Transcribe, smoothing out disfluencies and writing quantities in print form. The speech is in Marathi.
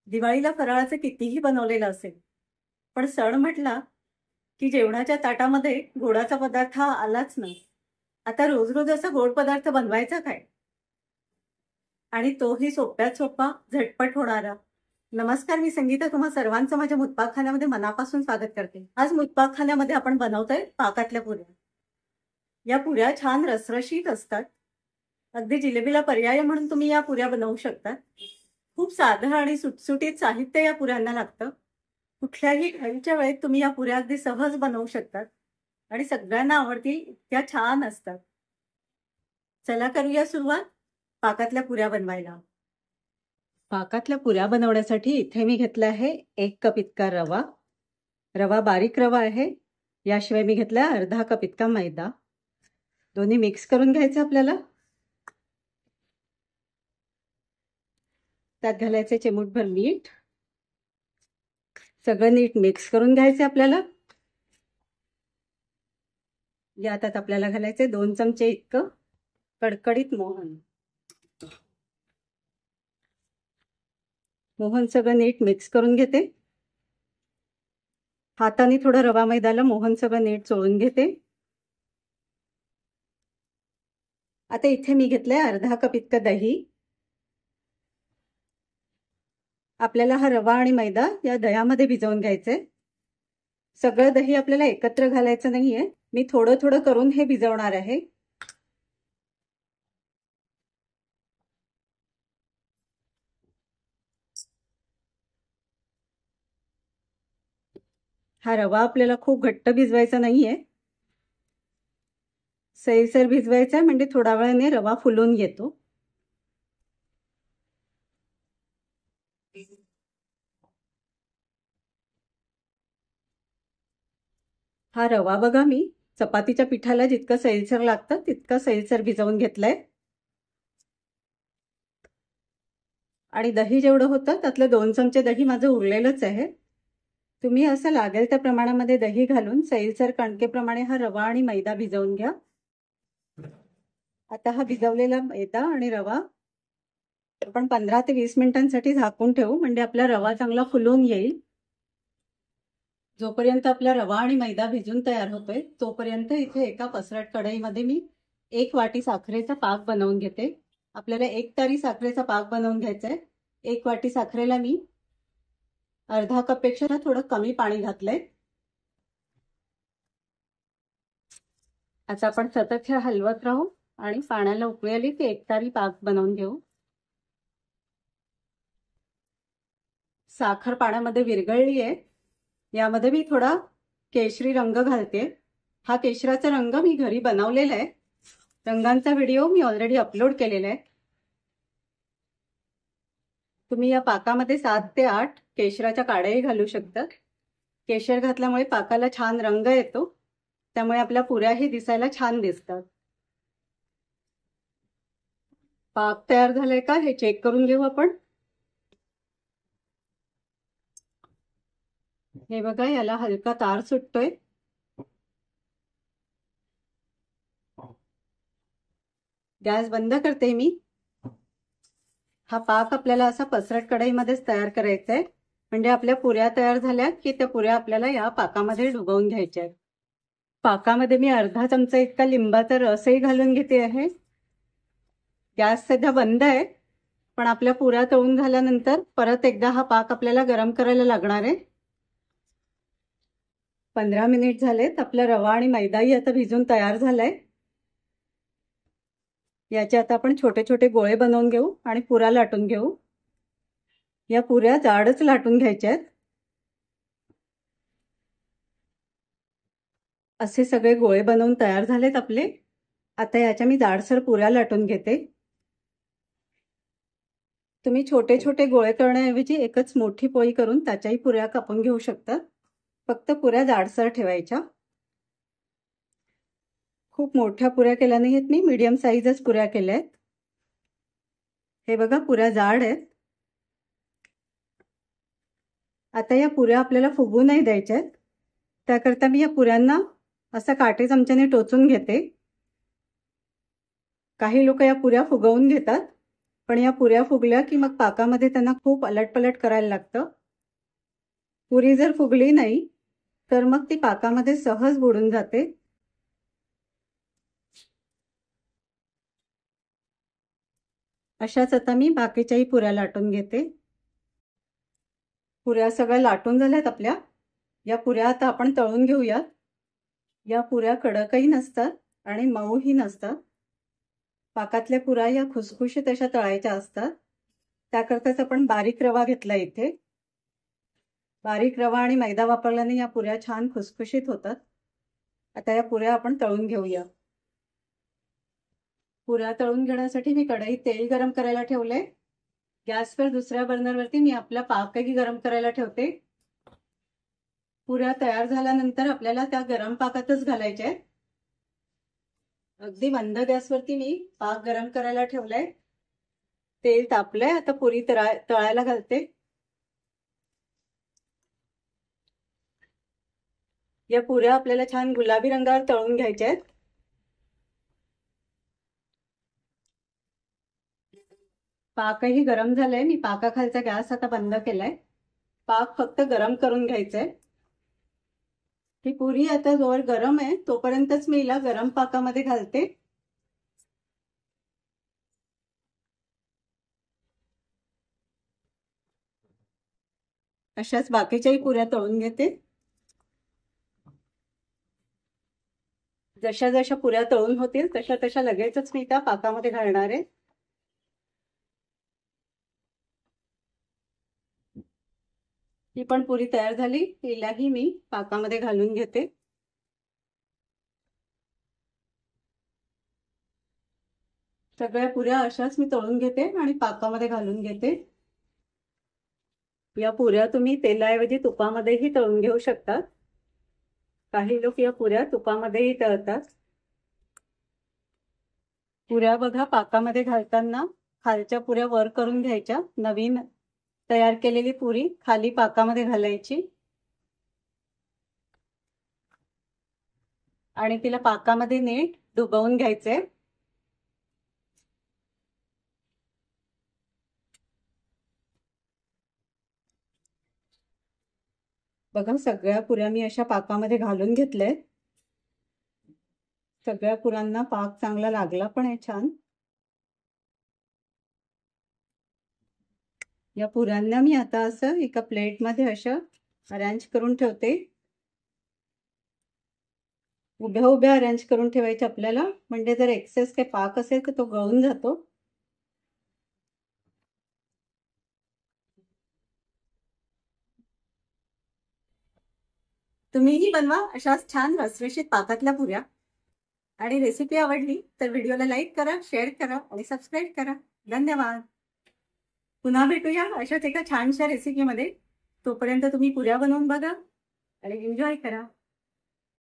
दिवाळीला फराळाचं कितीही बनवलेलं असेल, पण सण म्हटला की जेवणाच्या ताटामध्ये गोडाचा पदार्थ हा आलाच नाही. आता रोज रोज असा गोड पदार्थ बनवायचा काय? आणि तोही सोप्यात सोपा, झटपट होणारा. नमस्कार, मी संगीता. तुम्हा सर्वांचं माझ्या मुतपाकखान्यामध्ये मनापासून स्वागत करते. आज मुतपाकखान्यामध्ये आपण बनवतोय पाकातल्या पुऱ्या. या पुऱ्या छान रसरशीत असतात. अगदी जिलेबीला पर्याय म्हणून तुम्ही या पुऱ्या बनवू शकता. खूप साधं आणि सुटसुटीत साहित्य या पुऱ्यांना लागतं. कुठल्याही घाईच्या वेळेत तुम्ही या पुऱ्या अगदी सहज बनवू शकतात आणि सगळ्यांना आवडतील इतक्या छान असतात. चला करूया सुरुवात पाकातल्या पुऱ्या बनवायला. पाकातल्या पुऱ्या बनवण्यासाठी इथे मी घेतला आहे 1 कप इतका रवा. रवा बारीक रवा आहे. याशिवाय मी घेतला अर्धा कप इतका मैदा. दोन्ही मिक्स करून घ्यायचं आपल्याला. त्यात घालायचे चिमूटभर मीठ. सगळं नीट मिक्स करून घ्यायचं आपल्याला. यात आपल्याला घालायचे 2 चमचे इतकं कडकडीत मोहन. मोहन सगळं नीट मिक्स करून घेते. हाताने थोडं रवा मैद्याला मोहन सगळं नीट चोळून घेते. आता इथे मी घेतलंय अर्धा कप इतकं दही. आपल्याला हा रवा आणि मैदा या दह्यामध्ये भिजवून घ्यायचंय. सगळं दही आपल्याला एकत्र घालायचं नाहीये. मी थोडं थोडं करून हे भिजवणार आहे. हा रवा आपल्याला खूप घट्ट भिजवायचा नाहीये. सैलसर भिजवायचा, म्हणजे थोडा वेळाने रवा फुलून येतो. हा रवा बघा मी चपातीच्या पिठाला जितकं सैलसर लागतं तितकं सैलसर भिजवून घेतलंय. आणि दही जेवढं होतं त्यातलं 2 चमचे दही माझं उरलेलंच आहे. तुम्ही असं लागेल त्या प्रमाणामध्ये दही घालून सैलसर कणकेप्रमाणे हा रवा आणि मैदा भिजवून घ्या. आता हा भिजवलेला मैदा आणि रवा आपण 15 ते 20 मिनिटांसाठी झाकून ठेवू, म्हणजे आपला रवा चांगला फुलून येईल. जोपर्यंत आपला रवा आणि मैदा भिजून तयार होतोय तोपर्यंत इथे एका पसरट कढईमध्ये मी 1 वाटी साखरेचा पाक बनवून घेते. आपल्याला 1 तारी साखरेचा पाक बनवून घ्यायचा आहे. 1 वाटी साखरेला मी अर्धा कप पेक्षा थोडं कमी पाणी घातलंय. आता आपण सतत हे हलवत राहू आणि पाण्याला उकळी आली की 1 तारी पाक बनवून घेऊ. साखर पाण्यामध्ये विरघळली आहे. यामध्ये मी थोडा केशरी रंग घालते. हा केशराचा रंग मी घरी बनवलेला आहे. रंगांचा व्हिडिओ मी ऑलरेडी अपलोड केलेला आहे. तुम्ही या पाकामध्ये 7 ते 8 केशराच्या काड्याही घालू शकता. केशर घातल्यामुळे पाकाला छान रंग येतो, त्यामुळे आपल्या पुऱ्याही दिसायला छान दिसतात. पाक तयार झालाय का हे चेक करून घेऊ आपण. हे बघा, याला हलका तार सुटतोय. गॅस बंद करते मी. हा पाक आपल्याला असा पसरट कढईमध्येच तयार करायचा आहे, म्हणजे आपल्या पुऱ्या तयार झाल्या की त्या पुऱ्या आपल्याला या पाकामध्ये डुबवून घ्यायच्या आहेत. पाकामध्ये मी अर्धा चमचा इतका लिंबाचा रसही घालून घेते आहे. गॅस सध्या बंद आहे, पण आपल्या पुऱ्या तळून झाल्यानंतर परत एकदा हा पाक आपल्याला गरम करायला लागणार आहे. 15 मिनिट झालेत. आपला रवा आणि मैदाही आता भिजून तयार झालाय. याचे आता आपण छोटे छोटे गोळे बनवून घेऊ आणि पुऱ्या लाटून घेऊ. या पुऱ्या जाडच लाटून घ्यायच्या आहेत. असे सगळे गोळे बनवून तयार झालेत आपले. आता याच्या मी जाडसर पुऱ्या लाटून घेते. तुम्ही छोटे छोटे गोळे करण्याऐवजी एकच मोठी पोळी करून त्याच्याही पुऱ्या कापून घेऊ शकता. फक्त पुऱ्या जाडसर ठेवायच्या. खूप मोठ्या पुऱ्या केल्या नाहीत मी, मीडियम साईजच पुऱ्या केल्या आहेत. हे बघा, पुऱ्या जाड आहेत. आता या पुऱ्या आपल्याला फुगू नाही द्यायच्या आहेत. त्याकरता मी या पुऱ्यांना असं काटे चमच्याने टोचून घेते. काही लोक या पुऱ्या फुगवून घेतात, पण या पुऱ्या फुगल्या की मग पाकामध्ये त्यांना खूप अलटपलट करायला लागतं. पुरी जर फुगली नाही तर मग ती पाकामध्ये सहज बुडून जाते. अशाच आता मी बाकीच्याही पुऱ्या लाटून घेते. पुऱ्या सगळ्या लाटून झाल्यात आपल्या. या पुऱ्या आता आपण तळून घेऊयात. या पुऱ्या कडकही नसतात आणि मऊही नसतात. पाकातल्या पुऱ्या या खुसखुशीत अशा तळायच्या असतात. त्याकरताच आपण बारीक रवा घेतला इथे. बारीक रवा आणि मैदा वापरल्याने या पुऱ्या छान खुसखुशीत होतात. आता या पुऱ्या आपण तळून घेऊया. पुऱ्या तळून घेण्यासाठी मी कढईत तेल गरम करायला ठेवले. गॅसवर दुसऱ्या बर्नरवरती मी आपला पाकही गरम करायला ठेवते. पुऱ्या तयार झाल्यानंतर आपल्याला त्या गरम पाकातच घालायच्या आहेत. अगदी मंद गॅसवरती मी पाक गरम करायला ठेवलाय. तेल तापलंय. आता पुरी तळायला घालते. या पुऱ्या आपल्याला छान गुलाबी रंगावर तळून घ्यायच्या आहेत. पाकही गरम झालाय. मी पाकाखालचा गॅस आता बंद केलाय. पाक फक्त गरम करून घ्यायचंय. ही पुरी आता जोवर गरम आहे तोपर्यंतच मी हिला गरम पाकामध्ये घालते. अशाच बाकीच्याही पुऱ्या तळून घेते. जशा जशा पुऱ्या तळून होतील तशा तशा लगेचच मी त्या पाकामध्ये घालणार आहे. ही पण पुरी तयार झाली. हिलाही मी पाकामध्ये घालून घेते. सगळ्या पुऱ्या अशाच मी तळून घेते आणि पाकामध्ये घालून घेते. या पुऱ्या तुम्ही तेलाऐवजी तुपामध्येही तळून घेऊ शकता. काही लोक या पुऱ्या तुपामध्येही तळतात. पुऱ्या बघा पाकामध्ये घालताना खालच्या पुऱ्या वर करून घ्यायच्या. नवीन तयार केलेली पुरी खाली पाकामध्ये घालायची आणि तिला पाकामध्ये नीट डुबवून घ्यायचे. बघा सगळ्या पुऱ्या मी अशा पाकामध्ये घालून घेतल्या. सगळ्या पुऱ्यांना पाक चांगला लागला पण आहे छान. या पुऱ्यांना मी आता असं एका प्लेटमध्ये असं अरेंज करून ठेवते. उभ्या उभ्या अरेंज करून ठेवायचे आपल्याला, म्हणजे जर एक्सेस काही पाक असेल तर तो गळून जातो. तुम्हीही बनवा अशाच छान रसरशीत पाकातल्या पुऱ्या. आणि रेसिपी आवडली तर व्हिडिओला लाईक करा, शेअर करा आणि सबस्क्राईब करा. धन्यवाद. पुन्हा भेटूया अशाच एका छानशा रेसिपीमध्ये. तोपर्यंत तुम्ही पुऱ्या बनवून बघा आणि एन्जॉय करा.